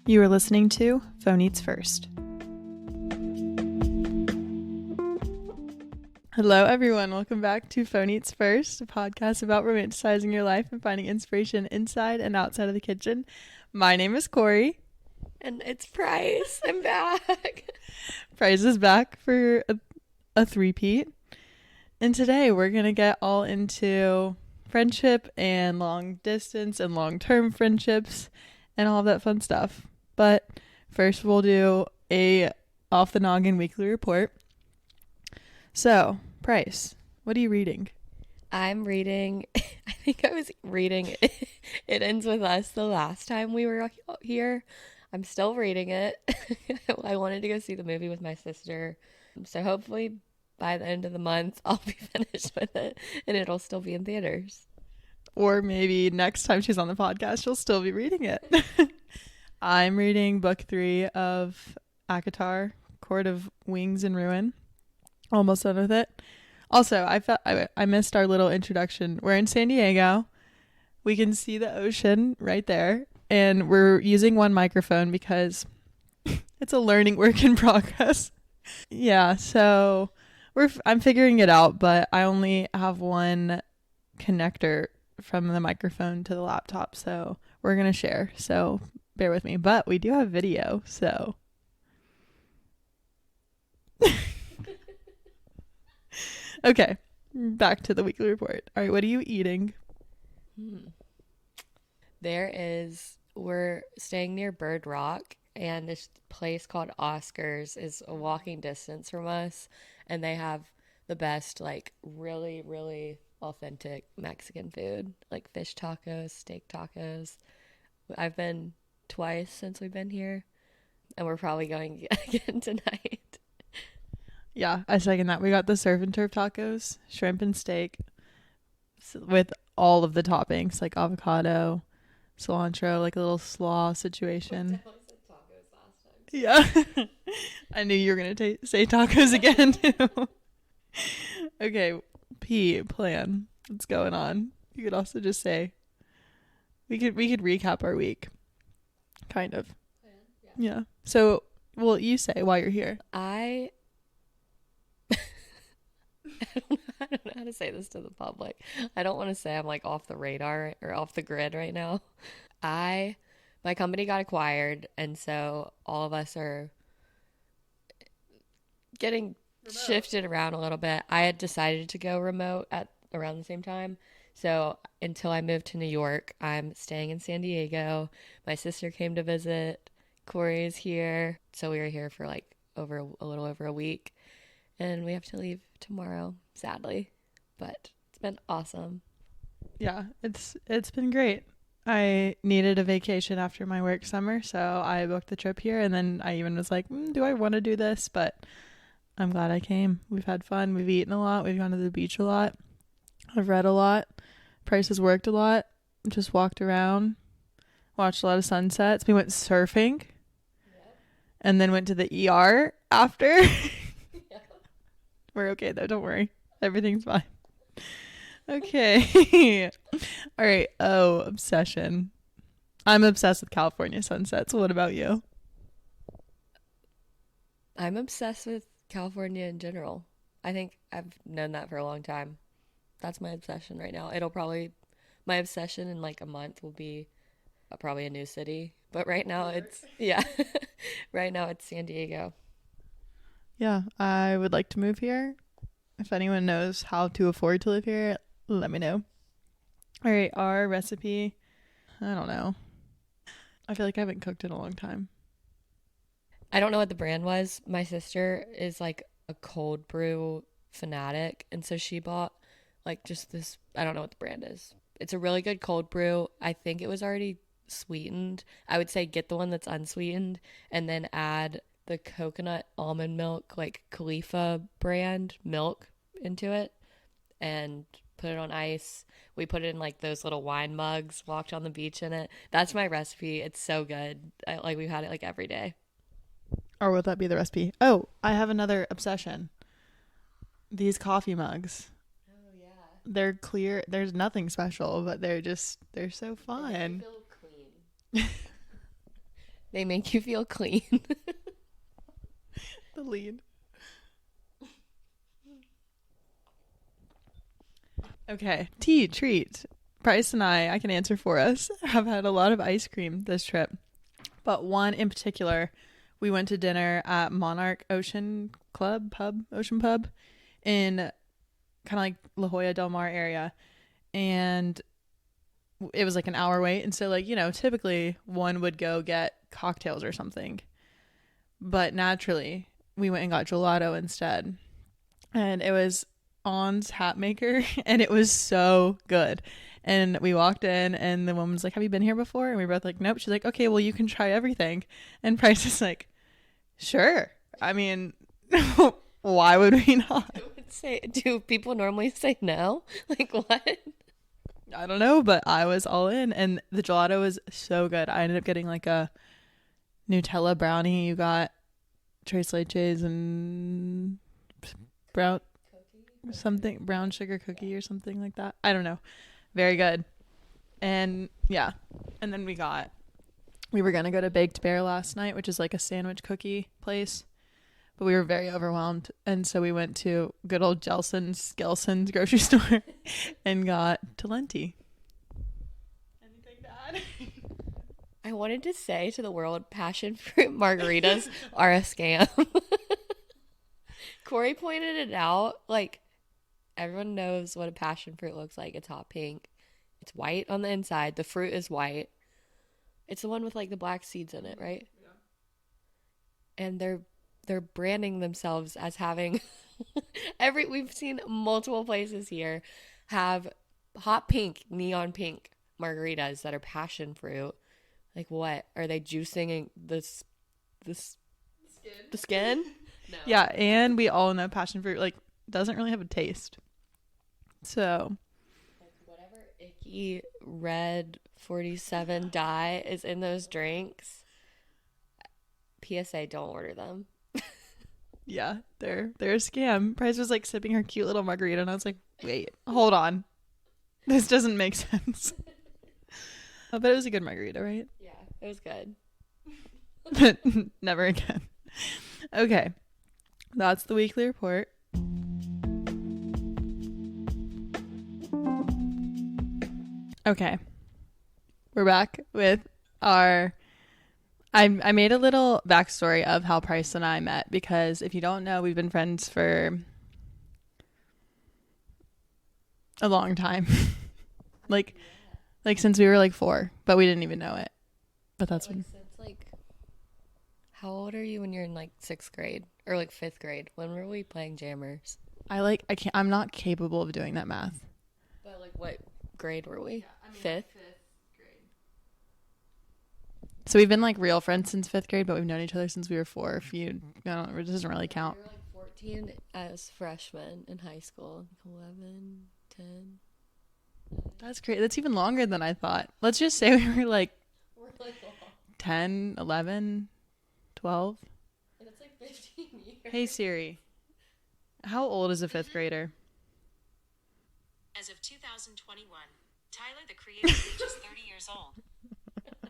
You are listening to Phone Eats First. Hello, everyone. Welcome back to Phone Eats First, a podcast about romanticizing your life and finding inspiration inside and outside of the kitchen. My name is Corey. And it's Pryce. I'm back. Pryce is back for a three-peat. And today we're going to get all into friendship and long distance and long-term friendships and all of that fun stuff. But first we'll do a off the noggin weekly report. So, Pryce, what are you reading? I'm reading, I think I was reading It Ends With Us the last time we were here. I'm still reading it. I wanted to go see the movie with my sister. So hopefully by the end of the month, I'll be finished with it and it'll still be in theaters. Or maybe next time she's on the podcast, she'll still be reading it. I'm reading book 3 of ACOTAR, Court of Wings and Ruin. Almost done with it. Also, I missed our little introduction. We're in San Diego. We can see the ocean right there. And we're using one microphone because it's a learning work in progress. Yeah, so I'm figuring it out, but I only have one connector from the microphone to the laptop, so we're going to share. So bear with me. But we do have video, so... Okay, back to the weekly report. All right, what are you eating? We're staying near Bird Rock, and this place called Oscar's is a walking distance from us, and they have the best, like, really, really authentic Mexican food, like fish tacos, steak tacos. I've been twice since we've been here, and we're probably going again tonight. Yeah, I second that. We got the surf and turf tacos, shrimp and steak, with all of the toppings, like avocado, cilantro, like a little slaw situation. Yeah. I knew you were going to say tacos again, too. Okay, plan. What's going on? You could also just say, we could recap our week. Kind of. Yeah. So, well, you say while you're here. I don't know how to say this to the public. I don't want to say I'm like off the radar or off the grid right now. My company got acquired, and so all of us are getting shifted around a little bit. I had decided to go remote at around the same time. So until I moved to New York, I'm staying in San Diego. My sister came to visit. Corey is here. So we were here for like a little over a week. And we have to leave tomorrow, sadly. But it's been awesome. Yeah, it's been great. I needed a vacation after my work summer, so I booked the trip here. And then I even was like, do I want to do this? But I'm glad I came. We've had fun. We've eaten a lot. We've gone to the beach a lot. I've read a lot. Pryce has worked a lot. Just walked around. Watched a lot of sunsets. We went surfing. Yep. And then went to the ER after. We're okay though, don't worry. Everything's fine. Okay. All right. Oh, obsession. I'm obsessed with California sunsets. What about you? I'm obsessed with California in general. I think I've known that for a long time. That's my obsession right now. My obsession in like a month will be probably a new city. But right now right now it's San Diego. Yeah, I would like to move here. If anyone knows how to afford to live here, let me know. All right, our recipe, I don't know. I feel like I haven't cooked in a long time. I don't know what the brand was. My sister is like a cold brew fanatic, and so she bought like just this, I don't know what the brand is. It's a really good cold brew. I think it was already sweetened. I would say get the one that's unsweetened and then add the coconut almond milk, like Khalifa brand milk into it and put it on ice. We put it in like those little wine mugs, walked on the beach in it. That's my recipe. It's so good. We've had it like every day. Or would that be the recipe? Oh, I have another obsession. These coffee mugs. Oh yeah. They're clear. There's nothing special, but they're so fun. They feel clean. They make you feel clean. The lead. Okay. Tea treat. Pryce and I can answer for us, have had a lot of ice cream this trip. But one in particular, we went to dinner at Monarch Ocean Ocean Pub in kind of like La Jolla Del Mar area. And it was like an hour wait. And so, like, you know, typically one would go get cocktails or something. But naturally, we went and got gelato instead. And it was On's Hat Maker, and it was so good. And we walked in, and the woman was like, "Have you been here before?" And we were both like, "Nope." She's like, "Okay, well, you can try everything." And Pryce is like, "Sure. I mean, why would we not?" I would say, do people normally say no? Like, what? I don't know, but I was all in, and the gelato was so good. I ended up getting like a Nutella brownie. You got tres leches and brown brown sugar cookie or something like that. I don't know. Very good. And yeah, and then we were gonna go to Baked Bear last night, which is like a sandwich cookie place, but we were very overwhelmed, and so we went to good old Gelson's grocery store and got Talenti. Anything to add? I wanted to say to the world, passion fruit margaritas are a scam. Corey pointed it out. Like, everyone knows what a passion fruit looks like. It's hot pink. It's white on the inside. The fruit is white. It's the one with like the black seeds in it, right? Yeah. And they're branding themselves as having we've seen multiple places here have hot pink, neon pink margaritas that are passion fruit. Like, what? Are they juicing the skin? No. Yeah, and we all know passion fruit like doesn't really have a taste. So, like, whatever icky red 47 dye is in those drinks, PSA, don't order them. Yeah, they're a scam. Pryce was like sipping her cute little margarita, and I was like, wait, hold on. This doesn't make sense. But it was a good margarita, right? Yeah, it was good. Never again. Okay. That's the weekly report. Okay. We're back with our... I made a little backstory of how Pryce and I met, because if you don't know, we've been friends for a long time. like since we were like 4, but we didn't even know it. But that's when... Since like... How old are you when you're in like 6th grade? Or like 5th grade? When were we playing Jammers? I'm not capable of doing that math. But like what grade were we? Yeah, 5th? So we've been like real friends since 5th grade, but we've known each other since we were 4. It doesn't really count. We were like 14 as freshmen in high school. 11, 10. That's great. That's even longer than I thought. Let's just say we were like 10, 11, 12. And it's like 15 years. Hey Siri, how old is a 5th grader? As of 2021, Tyler the Creator reaches 30 years old.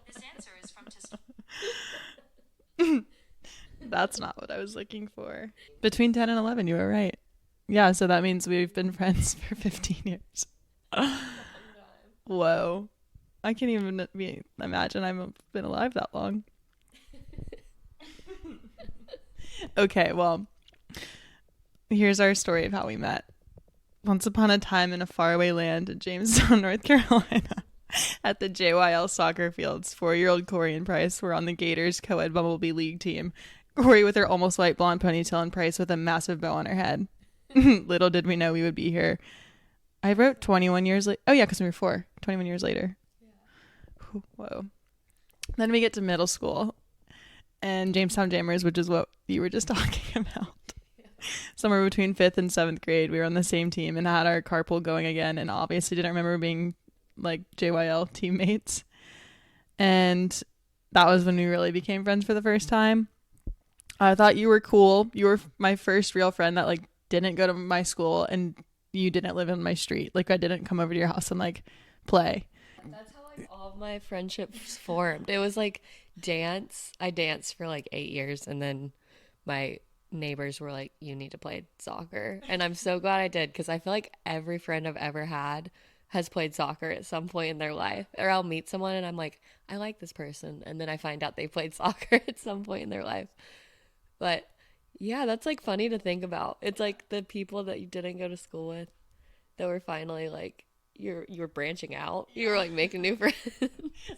This answer is from That's not what I was looking for. Between 10 and 11, you were right. Yeah, so that means we've been friends for 15 years. Whoa. I can't even imagine I've been alive that long. Okay, well, here's our story of how we met. Once upon a time in a faraway land in Jamestown, North Carolina, at the JYL soccer fields, 4-year-old Corey and Pryce were on the Gators co-ed Bumblebee League team. Corey with her almost white blonde ponytail and Pryce with a massive bow on her head. Little did we know we would be here. I wrote 21 years later. Oh yeah, because we were 4. 21 years later. Yeah. Whoa. Then we get to middle school and Jamestown Jammers, which is what you were just talking about. Yeah. Somewhere between 5th and 7th grade, we were on the same team and had our carpool going again, and obviously didn't remember being like JYL teammates. And that was when we really became friends for the first time. I thought you were cool. You were my first real friend that like didn't go to my school, and you didn't live in my street. Like I didn't come over to your house and like play. That's how I All of my friendships formed. It was like dance. I danced for like 8 years, and then my neighbors were like, you need to play soccer. And I'm so glad I did, because I feel like every friend I've ever had has played soccer at some point in their life. Or I'll meet someone and I'm like, I like this person, and then I find out they played soccer at some point in their life. But yeah, that's like funny to think about. It's like the people that you didn't go to school with that were finally like, you were branching out. You were like making new friends.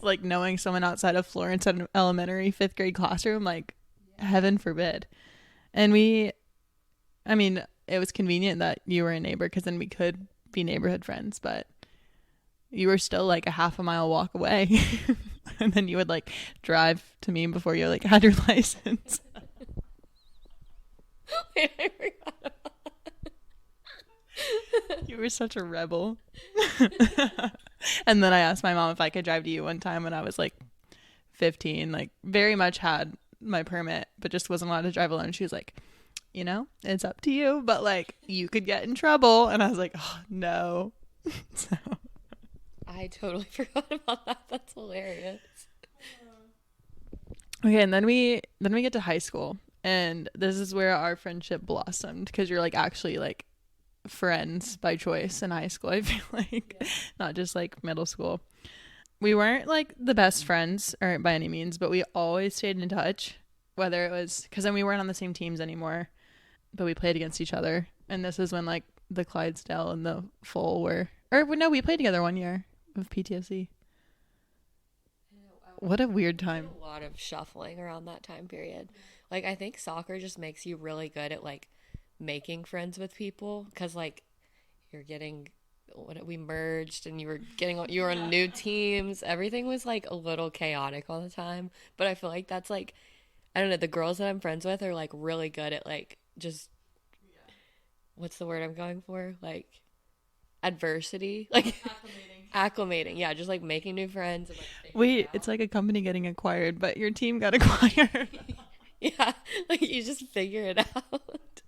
Like knowing someone outside of Florence at an elementary 5th grade classroom, like heaven forbid. And I mean, it was convenient that you were a neighbor, because then we could be neighborhood friends, but you were still like a half a mile walk away. And then you would like drive to me before you like had your license. Wait, I forgot about You were such a rebel. And then I asked my mom if I could drive to you one time when I was like 15, like very much had my permit, but just wasn't allowed to drive alone. She was like, you know, it's up to you, but like you could get in trouble. And I was like, oh no. So I totally forgot about that. That's hilarious. okay, and then we get to high school, and this is where our friendship blossomed, because you're like actually like friends by choice in high school. I feel like not just like middle school. We weren't like the best friends or by any means, but we always stayed in touch, whether it was because then we weren't on the same teams anymore, but we played against each other. And this is when like the Clydesdale and the Full were, or no, we played together one year of PTSD. What a weird time. A lot of shuffling around that time period. Like, I think soccer just makes you really good at like making friends with people, because like you're getting we merged and you were on new teams. Everything was like a little chaotic all the time, but I feel like that's like, I don't know, the girls that I'm friends with are like really good at like just what's the word I'm going for, like adversity, like acclimating. Yeah, just like making new friends and, like, Wait, it's like a company getting acquired, but your team got acquired. yeah, like you just figure it out.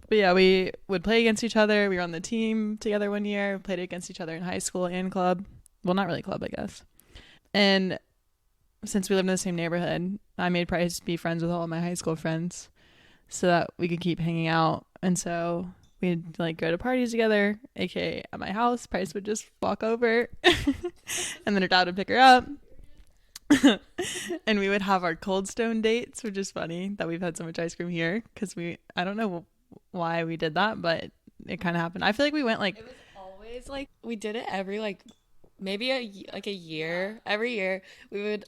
But yeah, we would play against each other. We were on the team together one year. Played against each other in high school and club. Well, not really club, I guess. And since we lived in the same neighborhood, I made Pryce be friends with all of my high school friends so that we could keep hanging out. And so we'd like go to parties together, aka at my house. Pryce would just walk over and then her dad would pick her up. And we would have our Cold Stone dates, which is funny that we've had so much ice cream here, because I don't know why we did that, but it kind of happened. I feel like we went like, It was always like we did it every like maybe a year. Every year we would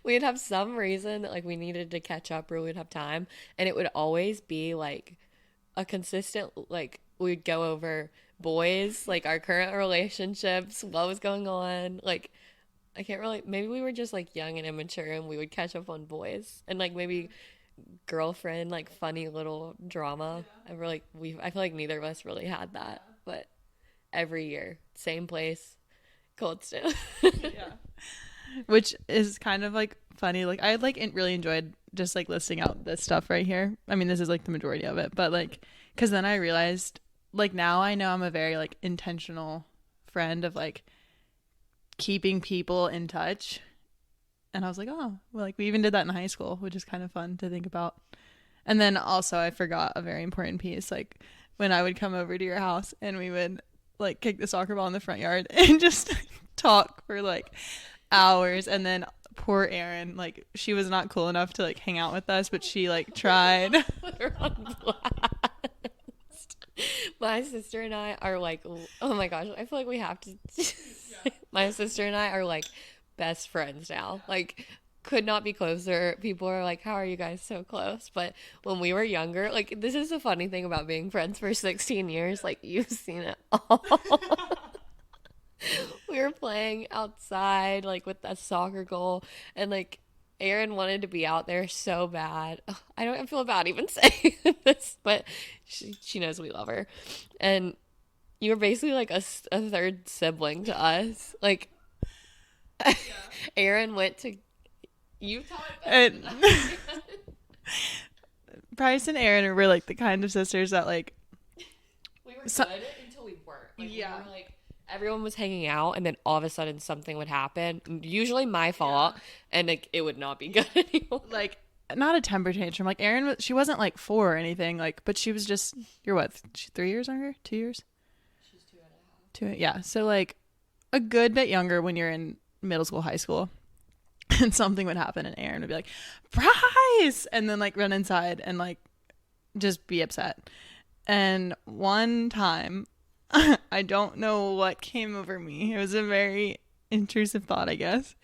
we'd have some reason that like we needed to catch up or we'd have time, and it would always be like a consistent, like we'd go over boys, like our current relationships, what was going on, like I can't really, maybe we were just like young and immature and we would catch up on boys, and like maybe girlfriend, like funny little drama. I feel like neither of us really had that, but every year, same place, Cold Stone. yeah, which is kind of like funny. Like I like really enjoyed just like listing out this stuff right here. I mean, this is like the majority of it, but like, because then I realized, like, now I know I'm a very like intentional friend of like keeping people in touch. And I was like, oh, well, like we even did that in high school, which is kind of fun to think about. And then also I forgot a very important piece, like when I would come over to your house and we would like kick the soccer ball in the front yard and just talk for like hours. And then poor Erin, like she was not cool enough to like hang out with us, but she like tried. We're on blast. My sister and I are like, oh my gosh, I feel like we have to. My sister and I are like best friends now. Like, could not be closer. People are like, how are you guys so close? But when we were younger, like, this is the funny thing about being friends for 16 years. Like, you've seen it all. We were playing outside, like, with that soccer goal, and like Erin wanted to be out there so bad. Ugh, I don't feel bad even saying this, but she knows we love her. And you were basically like a third sibling to us. Like, yeah. Erin went to Utah. Pryce and Erin were like the kind of sisters that like we were good until we weren't. Like, yeah. We were like everyone was hanging out, and then all of a sudden something would happen. Usually my fault, and like it would not be good anymore. Like, not a temper tantrum. Like, Erin, she wasn't like 4 or anything. Like, but she was just, you're what, 3 years younger? 2 years? She's 2.5. 2, yeah. So like a good bit younger when you're in middle school, high school. And something would happen, and Erin would be like, Pryce! And then like run inside and like just be upset. And one time, I don't know what came over me. It was a very intrusive thought, I guess.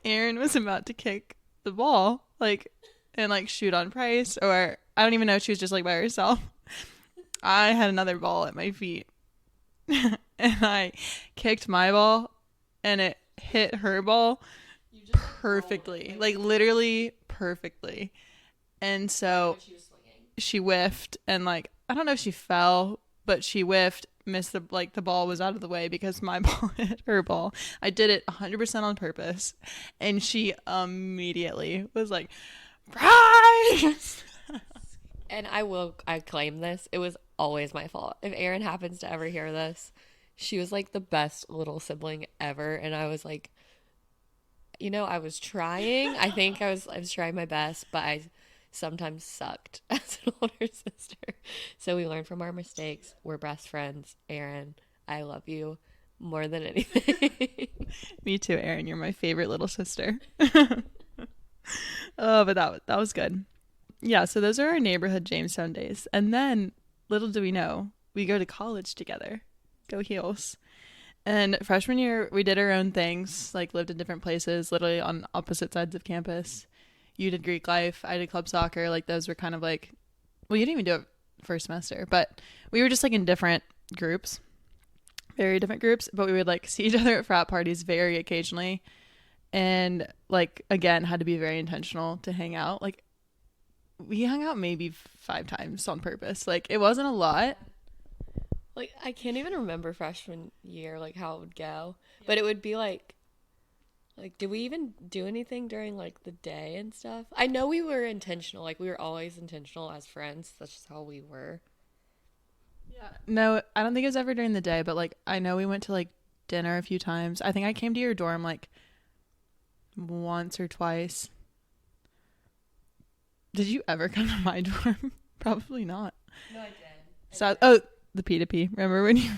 Erin was about to kick the ball, like, and like shoot on Pryce, or I don't even know. She was just like by herself. I had another ball at my feet, and I kicked my ball, and it hit her ball perfectly, like literally perfectly. And so she whiffed, and like I don't know if she fell, but she whiffed, missed the ball was out of the way because my ball hit her ball. I did it 100% on purpose, and she immediately was like, Pryce! And I claim this. It was always my fault. If Erin happens to ever hear this, she was like the best little sibling ever, and I was like, I was trying. I think I was trying my best, but I sometimes sucked as an older sister. So we learned from our mistakes. We're best friends. Erin, I love you more than anything. Me too, Erin. You're my favorite little sister. Oh, but that was good. Yeah, so those are our neighborhood Jamestown days. And then, little do we know, we go to college together. Go Heels. And freshman year, we did our own things, like lived in different places, literally on opposite sides of campus. You did Greek life, I did club soccer. Like, those were kind of like, well, you didn't even do it first semester, but we were just like in different groups, very different groups, but we would like see each other at frat parties very occasionally. And like, again, had to be very intentional to hang out. Like, we hung out maybe 5 times on purpose. Like, it wasn't a lot. Like, I can't even remember freshman year, like, how it would go. Yeah. But it would be, like, did we even do anything during, like, the day and stuff? I know we were intentional. Like, we were always intentional as friends. That's just how we were. Yeah. No, I don't think it was ever during the day. But, like, I know we went to, like, dinner a few times. I think I came to your dorm, like, once or twice. Did you ever come to my dorm? Probably not. No, I did. So, the P2P. Remember when you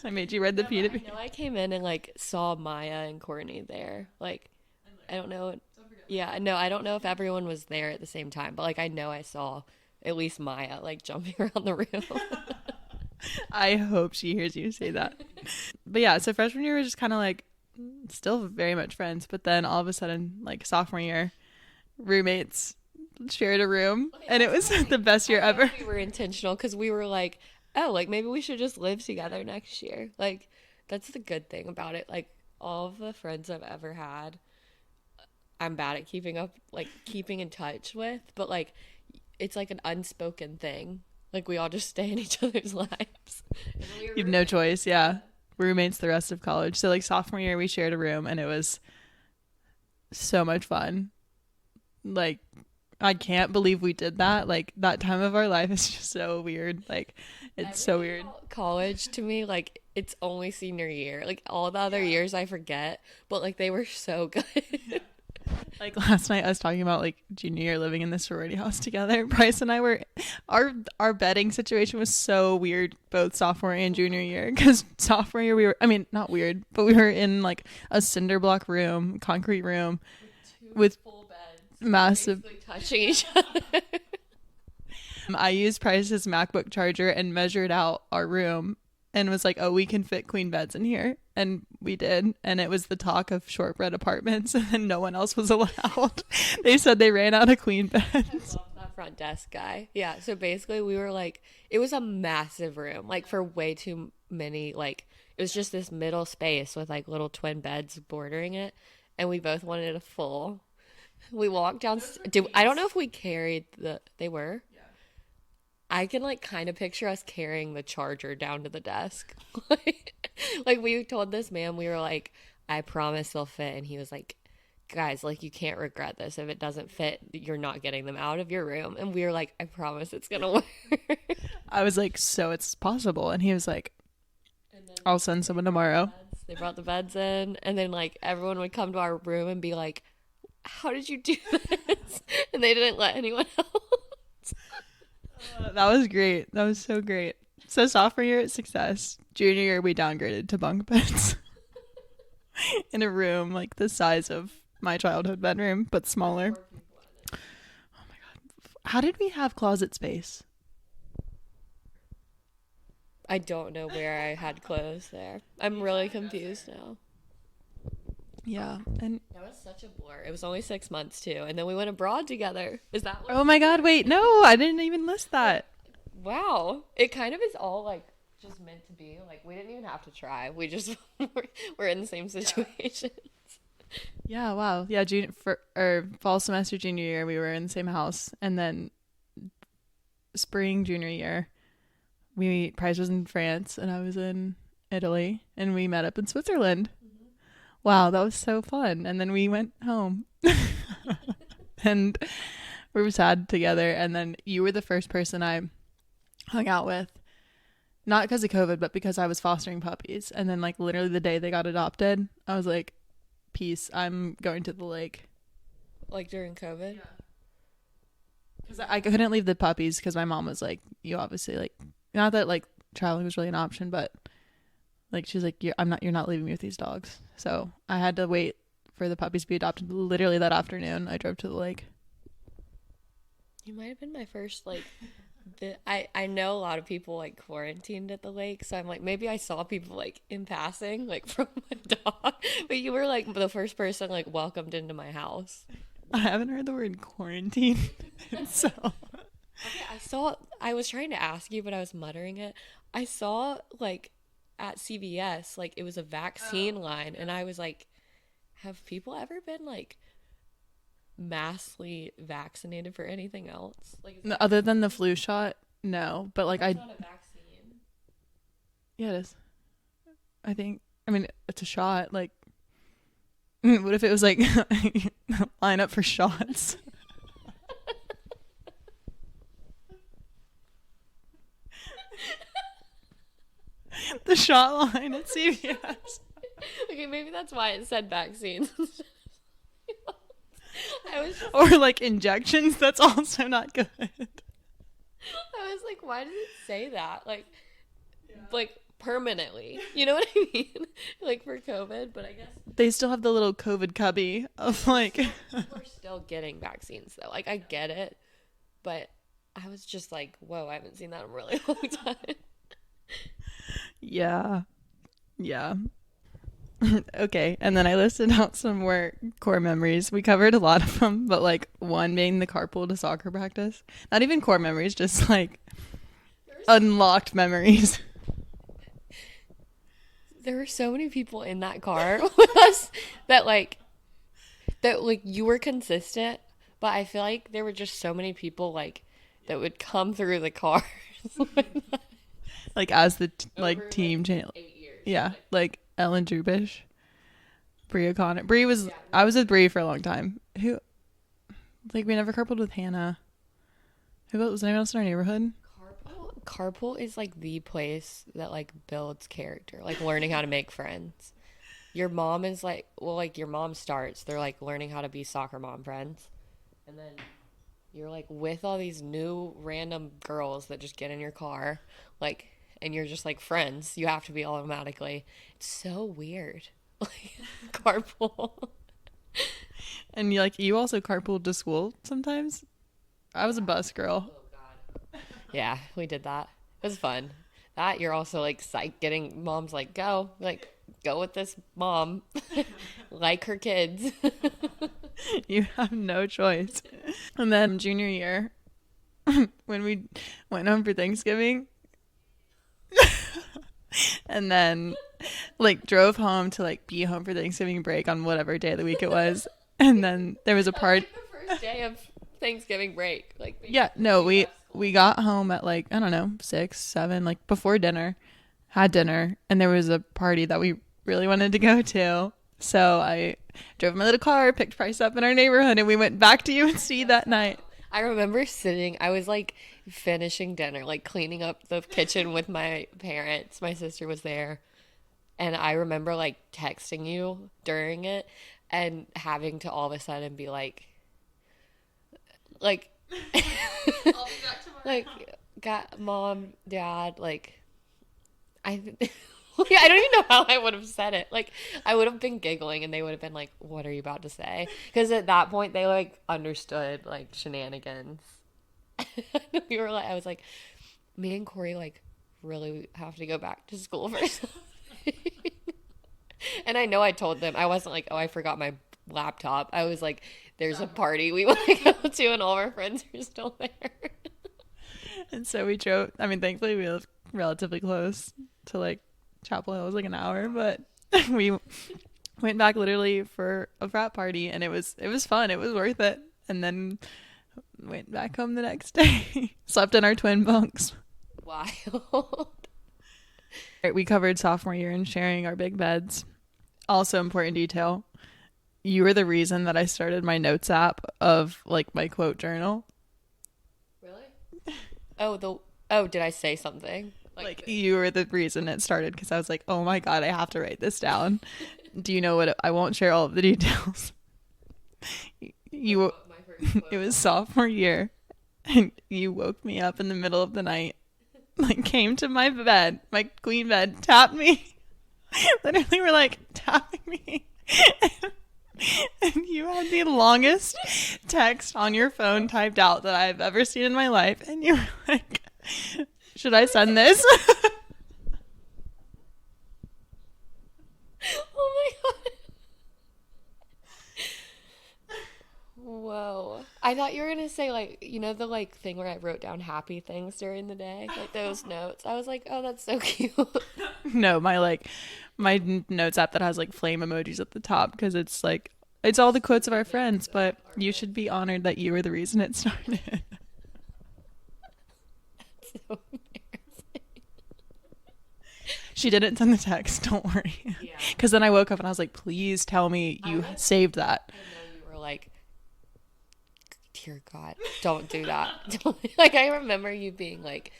I made you read the P2P? I know I came in and like saw Maya and Courtney there. Like, I don't know. Yeah, no, I don't know if everyone was there at the same time, but like I know I saw at least Maya like jumping around the room. I hope she hears you say that. But yeah, so freshman year was just kind of like still very much friends, but then all of a sudden, like sophomore year, roommates shared a room, and it was the best year ever. We were intentional because we were like, oh, like maybe we should just live together next year. Like, that's the good thing about it. Like, all of the friends I've ever had, I'm bad at keeping in touch with, but like, it's like an unspoken thing. Like, we all just stay in each other's lives. You have no choice, yeah. Roommates the rest of college. So like sophomore year, we shared a room, and it was so much fun. Like, I can't believe we did that. Like, that time of our life is just so weird. Like, it's so weird. College to me, like, it's only senior year. Like, all the other years I forget, but like they were so good. Like last night I was talking about like junior year living in the sorority house together. Pryce and I were, our bedding situation was so weird both sophomore and junior year, because sophomore year we were, I mean, not weird, but we were in like a cinder block room, concrete room with full beds, massive touching each other. I used Pryce's MacBook charger and measured out our room and was like, oh, we can fit queen beds in here. And we did. And it was the talk of shortbread apartments, and no one else was allowed. They said they ran out of queen beds. I love that front desk guy. Yeah. So basically we were like, it was a massive room, like for way too many, like it was just this middle space with like little twin beds bordering it. And we both wanted a full. We walked down. I don't know if we carried they were. I can like kind of picture us carrying the charger down to the desk. Like we told this man, we were like, I promise they'll fit. And he was like, guys, like you can't regret this. If it doesn't fit, you're not getting them out of your room. And we were like, I promise it's going to work. I was like, so it's possible. And he was like, I'll send someone tomorrow. They brought the beds in, and then like everyone would come to our room and be like, "How did you do this?" And they didn't let anyone else. That was great. That was so great. So sophomore year, Success. Junior year, we downgraded to bunk beds in a room like the size of my childhood bedroom, but smaller. Oh my god! How did we have closet space? I don't know where I had clothes there. I'm really confused now. Yeah, and That was such a blur. It was only 6 months too, and then we went abroad together. Is that what? oh my god! Wait, no, I didn't even list that. Wow. It kind of is all like just meant to be. Like we didn't even have to try. We just were in the same situation. Yeah, wow. Yeah, fall semester junior year, we were in the same house, and then spring junior year, Pryce was in France and I was in Italy, and we met up in Switzerland. Mm-hmm. Wow, that was so fun. And then we went home, and we were sad together. And then you were the first person I hung out with, not because of COVID, but because I was fostering puppies. And then like literally the day they got adopted, I was like, peace, I'm going to the lake. Like during COVID? Yeah. Because I couldn't leave the puppies because my mom was like, you obviously like, not that like traveling was really an option, but like she's like, you're not leaving me with these dogs. So I had to wait for the puppies to be adopted. Literally that afternoon, I drove to the lake. You might have been my first like I know a lot of people like quarantined at the lake, so I'm like, maybe I saw people like in passing like from my dog, but you were like the first person like welcomed into my house. I haven't heard the word quarantine. So okay, I was trying to ask you, but I was muttering it. I saw like at CVS like it was a vaccine line, and I was like, have people ever been like massively vaccinated for anything else? Like other than the flu shot, no. But like that's not a vaccine. Yeah, it is. I mean it's a shot. Like, what if it was like line up for shots? The shot line at CVS. Okay, maybe that's why it said vaccines. Or like injections. That's also not good. I was like, why does it say that? Like, like permanently. You know what I mean? Like for COVID, but I guess they still have the little COVID cubby of like. We're still getting vaccines though. Like I get it, but I was just like, whoa, I haven't seen that in a really long time. Yeah. Okay, and then I listed out some more core memories. We covered a lot of them, but like one being the carpool to soccer practice. Not even core memories, just like unlocked memories. There were so many people in that car with us that like you were consistent, but I feel like there were just so many people like that would come through the car. Like as the team like, channel. 8 years. Yeah, like Ellen Drubish, Brie O'Connor. I was with Brie for a long time. Who, like, we never carpooled with Hannah. Who else? Was anyone else in our neighborhood? Carpool is like the place that like builds character, like learning how to make friends. Your mom is like, well, like your mom starts, they're like learning how to be soccer mom friends, and then you're like with all these new random girls that just get in your car, like, and you're just like friends. You have to be automatically. It's so weird. Like carpool. And you also carpooled to school sometimes. I was a bus girl. Oh god. Yeah, we did that. It was fun. That you're also like psych getting moms like go with this mom, like her kids. You have no choice. And then junior year, when we went home for Thanksgiving, and then like drove home to like be home for Thanksgiving break on whatever day of the week it was, and then there was a part. Like the first day of Thanksgiving break, like yeah, no, we got home at like I don't know 6, 7, like before dinner, had dinner, and there was a party that we really wanted to go to. So I drove my little car, picked Pryce up in our neighborhood, and we went back to UNC that night. I remember I was like finishing dinner, like cleaning up the kitchen with my parents. My sister was there. And I remember like texting you during it and having to all of a sudden be like I'll be back tomorrow. like got mom, dad, like I I don't even know how I would have said it. Like I would have been giggling and they would have been like, what are you about to say? Because at that point they like understood like shenanigans. We were like, I was like, me and Corey like really have to go back to school for something. And I know I told them, I wasn't like, oh, I forgot my laptop. I was like, there's a party we want to go to and all of our friends are still there. And so we drove. I mean, thankfully we live relatively close to like Chapel Hill. It was like an hour, but we went back literally for a frat party, and it was fun. It was worth it. And then went back home the next day. Slept in our twin bunks. Wild. We covered sophomore year and sharing our big beds. Also, important detail: you were the reason that I started my notes app of like my quote journal. Really? Did I say something? Like you were the reason it started, because I was like, oh my God, I have to write this down. Do you know what I won't share all of the details. It was sophomore year, and you woke me up in the middle of the night, like came to my bed, my queen bed, tapped me. Literally were like tapping me. And you had the longest text on your phone typed out that I've ever seen in my life. And you were like, should I send this? Oh my God. Whoa. I thought you were gonna say like, you know, the like thing where I wrote down happy things during the day, like those notes. I was like, oh, that's so cute. No, my notes app that has like flame emojis at the top, because it's like, it's all the quotes of our friends, but you should be honored that you were the reason it started. So embarrassing. She didn't send the text, don't worry. Yeah. Because then I woke up and I was like, please tell me you saved that. I know you were like, dear God, don't do that. Like I remember you being like,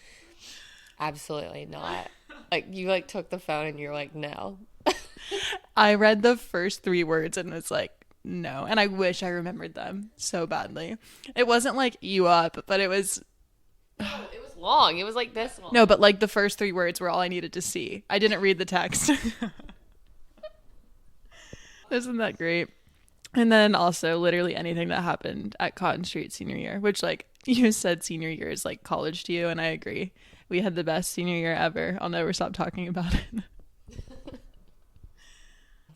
absolutely not. Like you like took the phone and you're like, no. I read the first 3 words and was like, no. And I wish I remembered them so badly. It wasn't like you up, but it was... No, it was long. It was like this long. No, but like the first 3 words were all I needed to see. I didn't read the text. Isn't that great? And then also literally anything that happened at Cotton Street senior year, which like you said senior year is like college to you, and I agree. We had the best senior year ever. I'll never stop talking about it.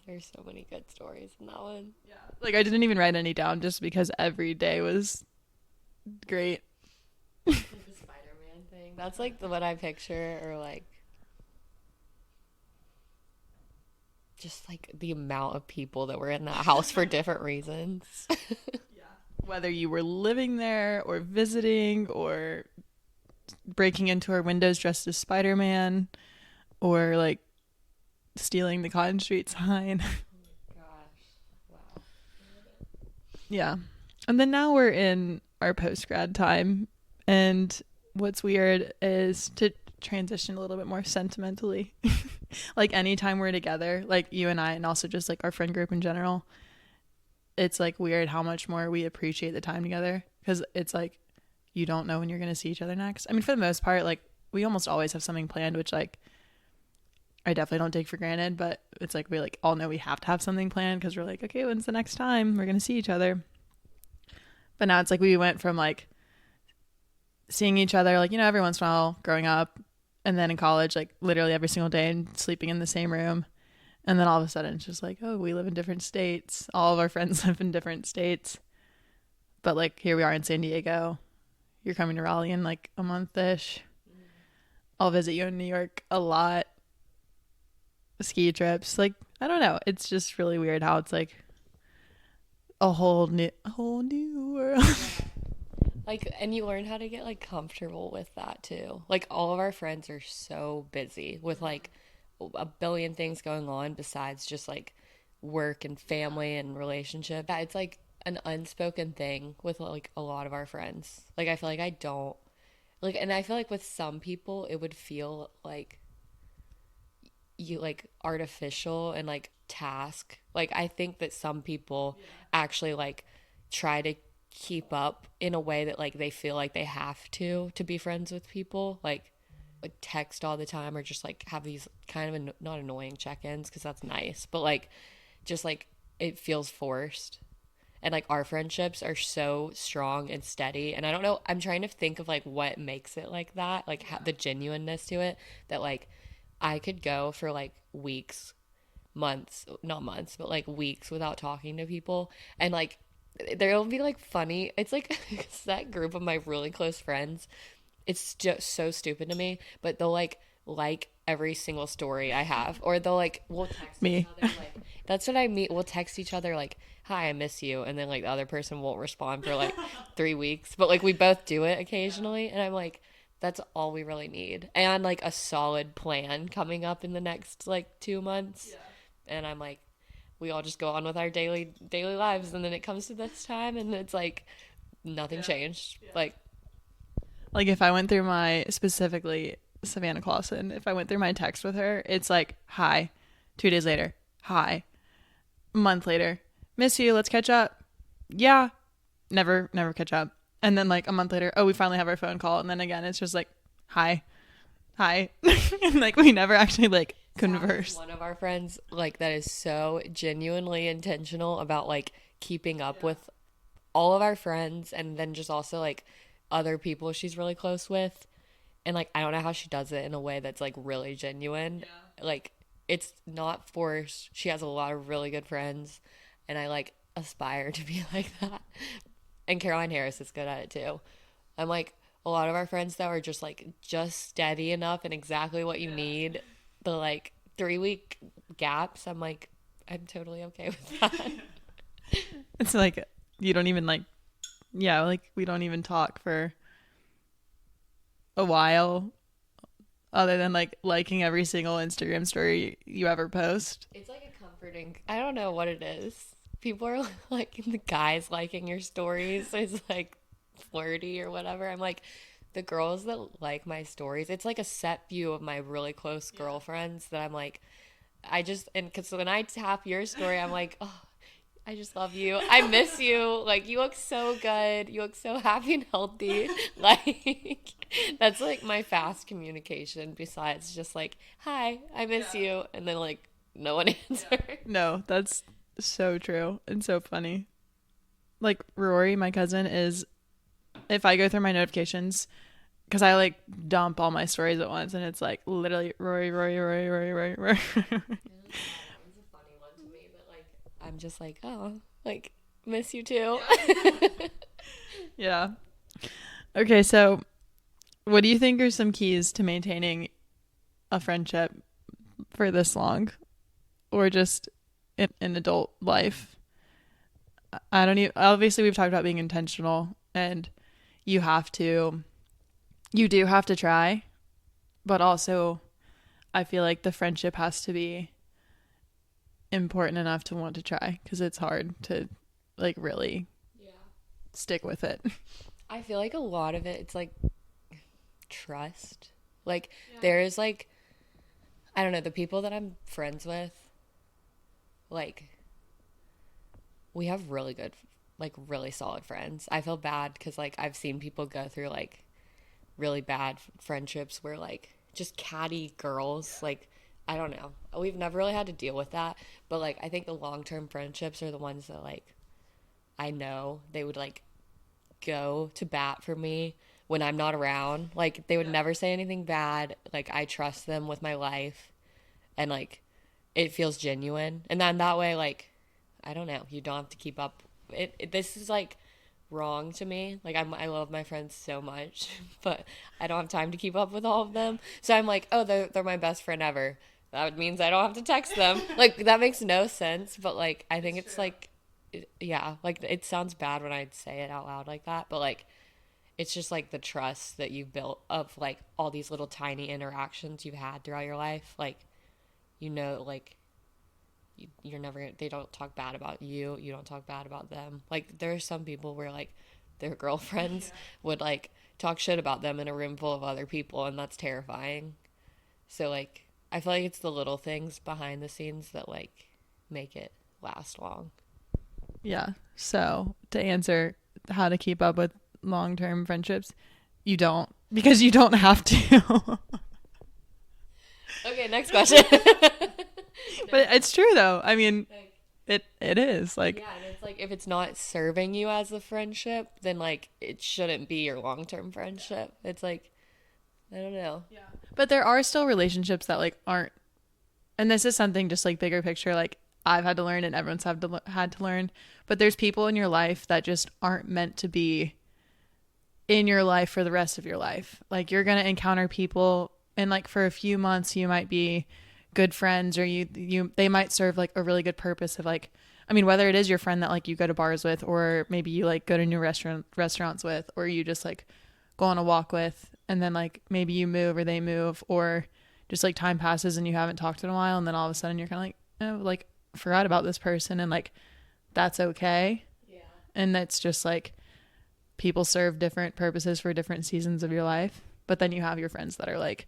There's so many good stories in that one. Yeah. Like I didn't even write any down just because every day was great. Like the Spider-Man thing. That's like what I picture, or like just like the amount of people that were in that house for different reasons. Whether you were living there or visiting or breaking into our windows dressed as Spider-Man or like stealing the Cotton Street sign. Oh my gosh. Wow. Yeah. And then now we're in our post-grad time, and what's weird is to transition a little bit more sentimentally. Like anytime we're together, like you and I, and also just like our friend group in general, it's like weird how much more we appreciate the time together, because it's like you don't know when you're going to see each other next. I mean, for the most part, like we almost always have something planned, which like I definitely don't take for granted, but it's like we like all know we have to have something planned, because we're like, okay, when's the next time we're going to see each other? But now it's like we went from like seeing each other like, you know, every once in a while growing up, and then in college like literally every single day and sleeping in the same room. And then all of a sudden it's just like, oh, we live in different states. All of our friends live in different states. But like here we are in San Diego. You're coming to Raleigh in like a month-ish. I'll visit you in New York a lot. Ski trips. Like, I don't know. It's just really weird how it's like a whole new world. Like, and you learn how to get like comfortable with that too. Like all of our friends are so busy with like a billion things going on besides just like work and family and relationship. Yeah, it's like an unspoken thing with like a lot of our friends. Like I feel like I don't like, and I feel like with some people it would feel like you like artificial and like task. Like I think that some people actually like try to keep up in a way that like they feel like they have to be friends with people, like text all the time or just like have these kind of not annoying check-ins because that's nice, but like just like it feels forced. And like our friendships are so strong and steady, and I don't know, I'm trying to think of like what makes it like that, like the genuineness to it, that like I could go for like weeks, months, not months, but like weeks without talking to people, and like there'll be like funny, it's like it's that group of my really close friends, it's just so stupid to me, but they'll like every single story I have, or they'll like we'll text each Me. other, like that's what I mean, we'll text each other like, hi, I miss you, and then like the other person won't respond for like 3 weeks, but like we both do it occasionally, and I'm like, that's all we really need, and like a solid plan coming up in the next like 2 months, and I'm like, we all just go on with our daily lives, and then it comes to this time and it's like nothing changed. Like if I went through my, specifically Savannah Clausen, if I went through my text with her, it's like, hi, 2 days later, hi, a month later, miss you, let's catch up. Yeah, never catch up. And then like a month later, oh, we finally have our phone call. And then again, it's just like, hi. And like we never actually like converse. One of our friends like that is so genuinely intentional about like keeping up with all of our friends, and then just also like other people she's really close with, and like I don't know how she does it in a way that's like really genuine. Like it's not forced. She has a lot of really good friends, and I like aspire to be like that. And Caroline Harris is good at it too. I'm like, a lot of our friends though are just like just steady enough and exactly what you need. The like 3-week gaps, I'm like, I'm totally okay with that. It's like you don't even like, yeah, like we don't even talk for a while other than like liking every single Instagram story you ever post. It's like a comforting, I don't know what it is. People are like, the guys liking your stories is like flirty or whatever. I'm like, the girls that like my stories, it's like a set view of my really close girlfriends that I'm like, I just, and because when I tap your story, I'm like, oh, I just love you. I miss you. Like, you look so good. You look so happy and healthy. Like, that's like my fast communication besides just like, hi, I miss you. And then like, no one answers. No, that's so true and so funny. Like Rory, my cousin, is, if I go through my notifications, because I like dump all my stories at once, and it's like literally Rory. It's a funny one to me, but like, I'm just like, oh, like, miss you too. Yeah. Okay, so what do you think are some keys to maintaining a friendship for this long, or just in adult life? I don't even, obviously we've talked about being intentional, and you do have to try, but also I feel like the friendship has to be important enough to want to try, because it's hard to like really stick with it. I feel like a lot of it, it's like trust. Like there's like, I don't know, the people that I'm friends with, like we have really good, like really solid friends. I feel bad because like I've seen people go through like really bad friendships where like just catty girls, like I don't know, we've never really had to deal with that, but like I think the long-term friendships are the ones that like I know they would like go to bat for me when I'm not around. Like they would never say anything bad. Like I trust them with my life, and like it feels genuine, and then that way, like I don't know, you don't have to keep up this is like wrong to me. Like I love my friends so much, but I don't have time to keep up with all of them. So I'm like, oh, they're my best friend ever. That means I don't have to text them. Like that makes no sense, but like I think it's like, yeah, like it sounds bad when I say it out loud like that, but like it's just like the trust that you've built of like all these little tiny interactions you've had throughout your life. Like, you know, like you're never, they don't talk bad about you, you don't talk bad about them. Like there are some people where like their girlfriends would like talk shit about them in a room full of other people, and that's terrifying. So like I feel like it's the little things behind the scenes that like make it last long. Yeah. So to answer how to keep up with long-term friendships, you don't, because you don't have to. Okay, next question. But it's true though. I mean, it is like, Yeah, and it's like if it's not serving you as a friendship, then like it shouldn't be your long-term friendship. It's like I don't know. yeah. But there are still relationships that like aren't, and this is something just like bigger picture, like I've had to learn and everyone's had to learn, but there's people in your life that just aren't meant to be in your life for the rest of your life. Like you're going to encounter people and like for a few months you might be good friends, or they might serve like a really good purpose of like, I mean, whether it is your friend that like you go to bars with, or maybe you like go to new restaurants with, or you just like go on a walk with, and then like maybe you move or they move, or just like time passes and you haven't talked in a while, and then all of a sudden you're kind of like, oh, like forgot about this person, and like that's okay. Yeah. And that's just like people serve different purposes for different seasons of your life. But then you have your friends that are like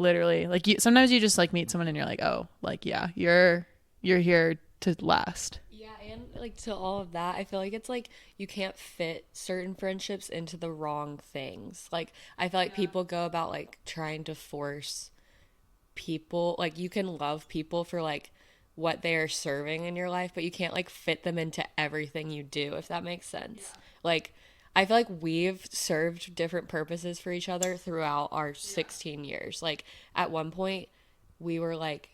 literally like you, sometimes you just like meet someone and you're like, oh, like yeah, you're here to last. Yeah, and like to all of that, I feel like it's like you can't fit certain friendships into the wrong things. Like I feel like people go about like trying to force people, like you can love people for like what they are serving in your life, but you can't like fit them into everything you do, if that makes sense. Like I feel like we've served different purposes for each other throughout our 16 years. Like at one point we were like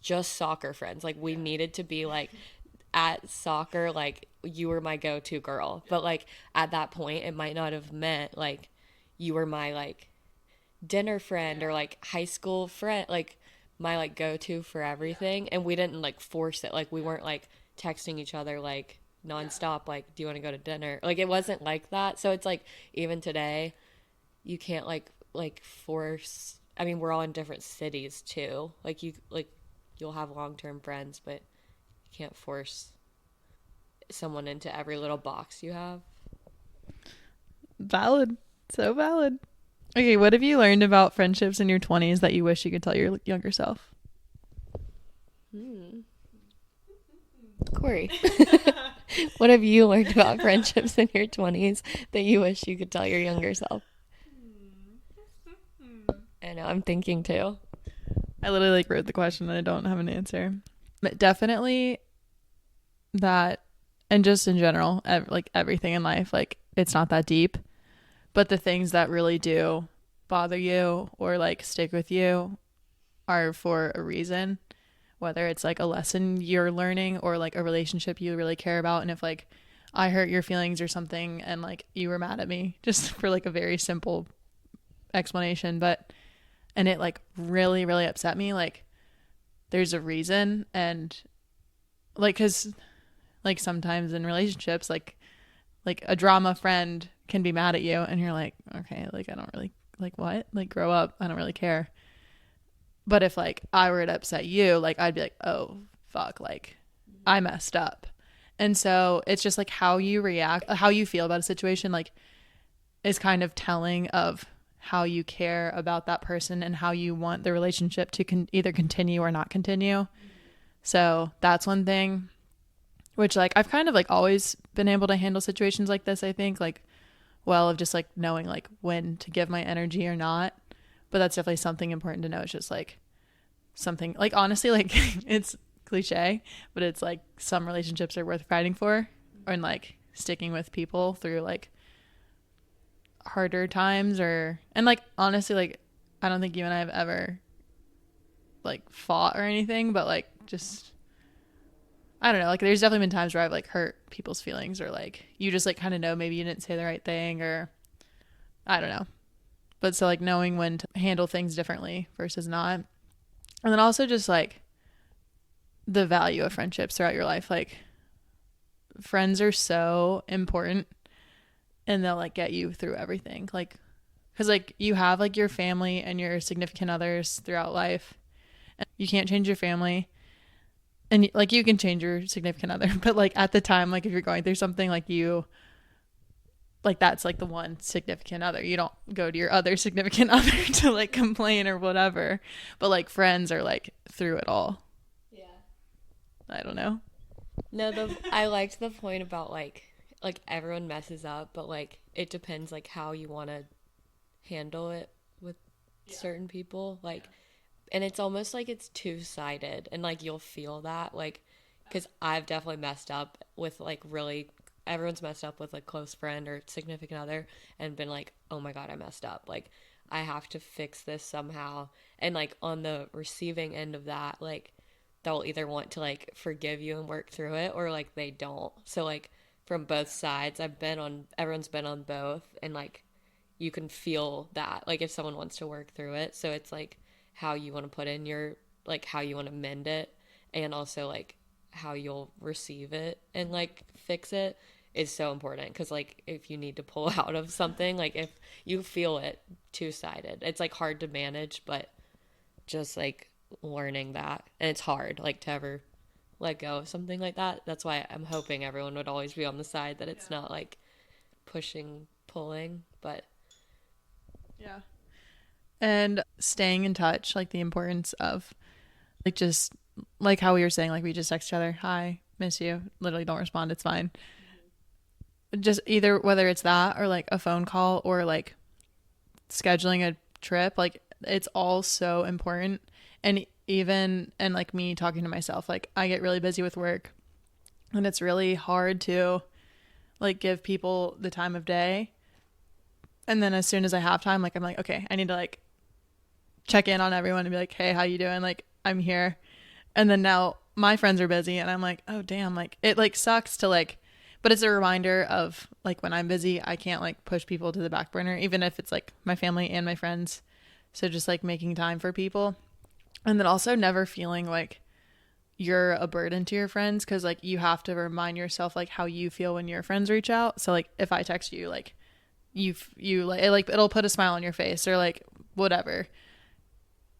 just soccer friends. Like we needed to be like at soccer, like you were my go-to girl. But like at that point it might not have meant like you were my like dinner friend or like high school friend, like my like go-to for everything. And we didn't like force it. Like we weren't like texting each other like nonstop like do you want to go to dinner, like it wasn't like that. So it's like even today you can't like force, I mean we're all in different cities too, like you like you'll have long-term friends, but you can't force someone into every little box you have. Valid. So valid. Okay, what have you learned about friendships in your 20s that you wish you could tell your younger self? Corey, what have you learned about friendships in your 20s that you wish you could tell your younger self? I know, I'm thinking too. I literally like wrote the question and I don't have an answer. But definitely that, and just in general, like everything in life, like it's not that deep, but the things that really do bother you or like stick with you are for a reason, whether it's like a lesson you're learning or like a relationship you really care about. And if like I hurt your feelings or something and like you were mad at me just for like a very simple explanation, but and it like really really upset me, like there's a reason. And like because like sometimes in relationships like a drama friend can be mad at you and you're like, okay, like I don't really like, what, like grow up, I don't really care. But if like I were to upset you, like I'd be like, oh fuck, like I messed up. And so it's just like how you react, how you feel about a situation, like is kind of telling of how you care about that person and how you want the relationship to either continue or not continue. So that's one thing, which like I've kind of like always been able to handle situations like this, I think, like well, of just like knowing like when to give my energy or not. But that's definitely something important to know. It's just like something like honestly, like it's cliche, but it's like some relationships are worth fighting for, and like sticking with people through like harder times, or and like honestly, like I don't think you and I have ever like fought or anything, but like just I don't know, like there's definitely been times where I've like hurt people's feelings, or like you just like kind of know maybe you didn't say the right thing, or I don't know. But so like knowing when to handle things differently versus not. And then also just like the value of friendships throughout your life. Like friends are so important and they'll like get you through everything. Like, cause like you have like your family and your significant others throughout life. And you can't change your family. And like you can change your significant other, but like at the time, like if you're going through something, like you like that's like the one significant other. You don't go to your other significant other to like complain or whatever. But like friends are like through it all. Yeah. I don't know. No, I liked the point about like everyone messes up, but like it depends like how you want to handle it with certain people. Like, and it's almost like it's two-sided, and like you'll feel that like, because I've definitely messed up with like really everyone's messed up with a close friend or significant other and been like, oh my God, I messed up. Like, I have to fix this somehow. And like on the receiving end of that, like they'll either want to like forgive you and work through it or like they don't. So like from both sides, everyone's been on both, and like you can feel that like if someone wants to work through it. So it's like how you want to put in your, like how you want to mend it, and also like how you'll receive it and like fix it is so important. Because like if you need to pull out of something, like if you feel it two-sided, it's like hard to manage, but just like learning that, and it's hard like to ever let go of something like that. That's why I'm hoping everyone would always be on the side that it's not like pushing, pulling, but yeah. And staying in touch, like the importance of like just like how we were saying, like we just text each other, hi, miss you, literally don't respond, it's fine. Just either whether it's that or like a phone call or like scheduling a trip, like it's all so important. And even and like me talking to myself, like I get really busy with work and it's really hard to like give people the time of day. And then as soon as I have time, like I'm like, okay, I need to like check in on everyone and be like, hey, how you doing? Like I'm here. And then now my friends are busy and I'm like, oh damn, like it like sucks to like, but it's a reminder of like when I'm busy, I can't like push people to the back burner, even if it's like my family and my friends. So just like making time for people. And then also never feeling like you're a burden to your friends, because like you have to remind yourself like how you feel when your friends reach out. So like if I text you, like you like it'll put a smile on your face or like whatever.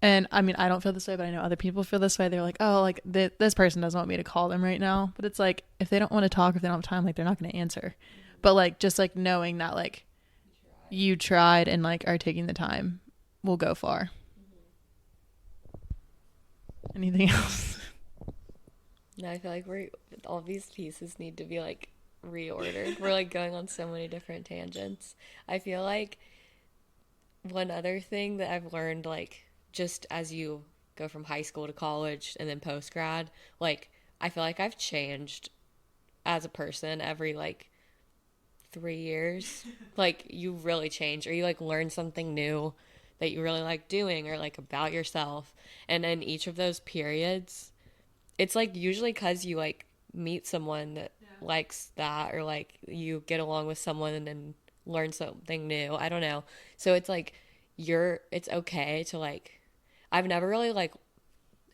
And I mean, I don't feel this way, but I know other people feel this way. They're like, oh, like this person doesn't want me to call them right now. But it's like, if they don't want to talk, if they don't have time, like they're not going to answer. But like, just like knowing that like you tried and like are taking the time will go far. Anything else? no, I feel like all these pieces need to be like reordered. We're like going on so many different tangents. I feel like one other thing that I've learned, like just as you go from high school to college and then post grad, like I feel like I've changed as a person every like 3 years. Like you really change, or you like learn something new that you really like doing or like about yourself. And in each of those periods, it's like usually because you like meet someone that likes that, or like you get along with someone and then learn something new. I don't know. So it's like it's okay to like, I've never really like,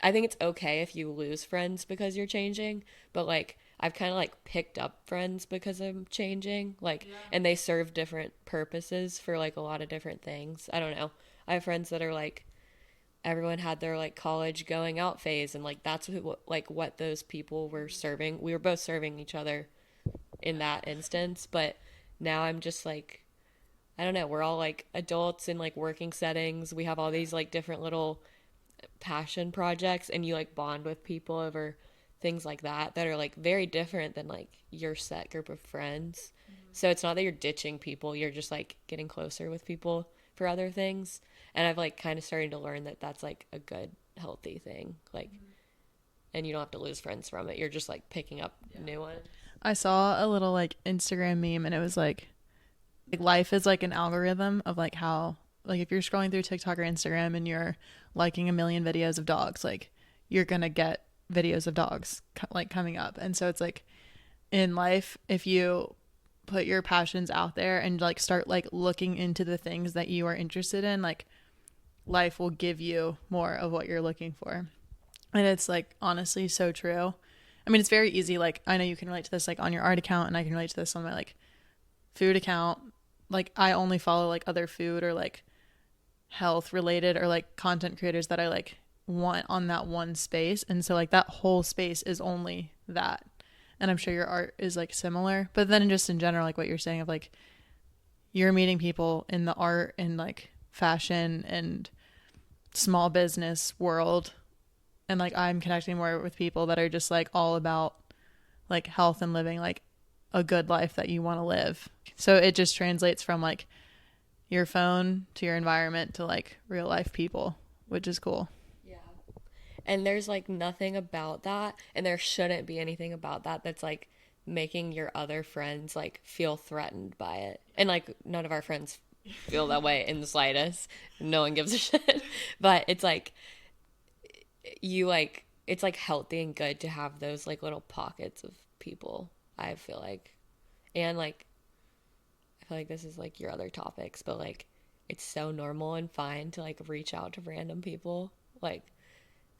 I think it's okay if you lose friends because you're changing, but like I've kind of like picked up friends because I'm changing, like, and they serve different purposes for like a lot of different things. I don't know. I have friends that are like, everyone had their like college going out phase, and like that's what those people were serving. We were both serving each other in that instance, but now I'm just like, I don't know, we're all like adults in like working settings. We have all these like different little passion projects, and you like bond with people over things like that are like very different than like your set group of friends. So it's not that you're ditching people, you're just like getting closer with people for other things. And I've like kind of started to learn that that's like a good, healthy thing. Like, and you don't have to lose friends from it. You're just like picking up new ones. I saw a little like Instagram meme, and it was like life is like an algorithm of like how, like if you're scrolling through TikTok or Instagram and you're liking a million videos of dogs, like you're going to get videos of dogs like coming up. And so it's like in life, if you put your passions out there and like start like looking into the things that you are interested in, like life will give you more of what you're looking for. And it's like honestly so true. I mean, it's very easy. Like I know you can relate to this like on your art account, and I can relate to this on my like food account. Like I only follow like other food or like health related or like content creators that I like want on that one space. And so like that whole space is only that. And I'm sure your art is like similar, but then just in general, like what you're saying of like you're meeting people in the art and like fashion and small business world, and like I'm connecting more with people that are just like all about like health and living like a good life that you want to live. So it just translates from like your phone to your environment to like real life people, which is cool. Yeah. And there's like nothing about that, and there shouldn't be anything about that that's like making your other friends like feel threatened by it. And like none of our friends feel that way in the slightest. No one gives a shit. But it's like it's like healthy and good to have those like little pockets of people, I feel like. And like I feel like this is like your other topics, but like it's so normal and fine to like reach out to random people. Like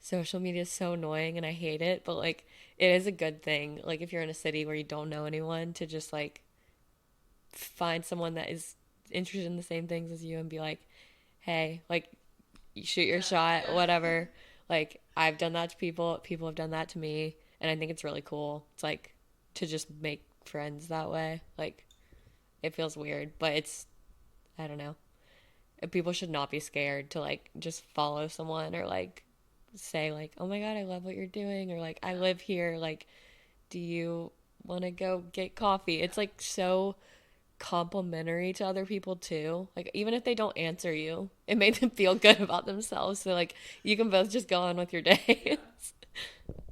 social media is so annoying and I hate it, but like it is a good thing. Like if you're in a city where you don't know anyone, to just like find someone that is interested in the same things as you and be like, hey, like you shoot your shot, whatever. Like I've done that to people have done that to me, and I think it's really cool. It's like to just make friends that way. Like it feels weird, but it's, I don't know, people should not be scared to like just follow someone or like say like, oh my god, I love what you're doing, or like I live here, like do you want to go get coffee? It's like so complimentary to other people too. Like even if they don't answer you, it made them feel good about themselves, so like you can both just go on with your day.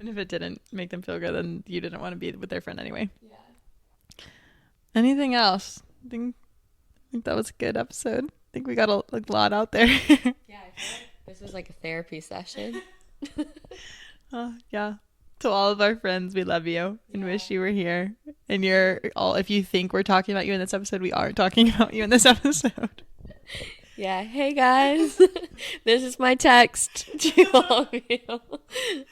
And if it didn't make them feel good, then you didn't want to be with their friend anyway. Yeah. Anything else? I think that was a good episode. I think we got a lot out there. Yeah, I feel like this was like a therapy session. Yeah. To all of our friends, we love you and wish you were here. And if you think we're talking about you in this episode, we are talking about you in this episode. Yeah, hey guys, this is my text to all of you.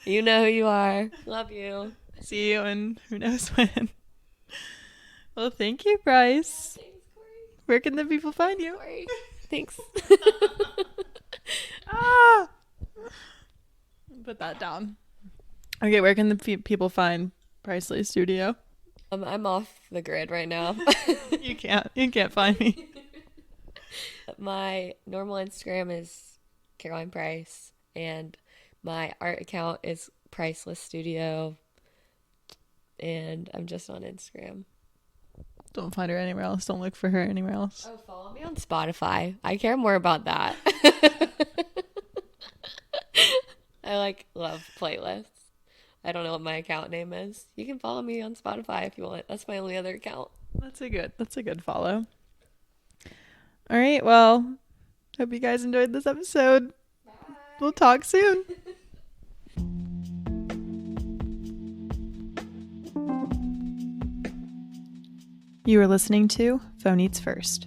You know who you are. Love you. See you in who knows when. Well, thank you, Pryce. Thanks, Corey. Where can the people find you? Corey. Thanks. Put that down. Okay, where can the people find Pryce Studio? I'm off the grid right now. You can't find me. My normal Instagram is Caroline Pryce, and my art account is Priceless Studio, and I'm just on Instagram. Don't find her anywhere else. Don't look for her anywhere else. Oh, follow me on Spotify. I care more about that. I like love playlists. I don't know what my account name is. You can follow me on Spotify if you want. That's my only other account. That's a good follow. All right, well, hope you guys enjoyed this episode. Bye. We'll talk soon. You are listening to Phone Eats First.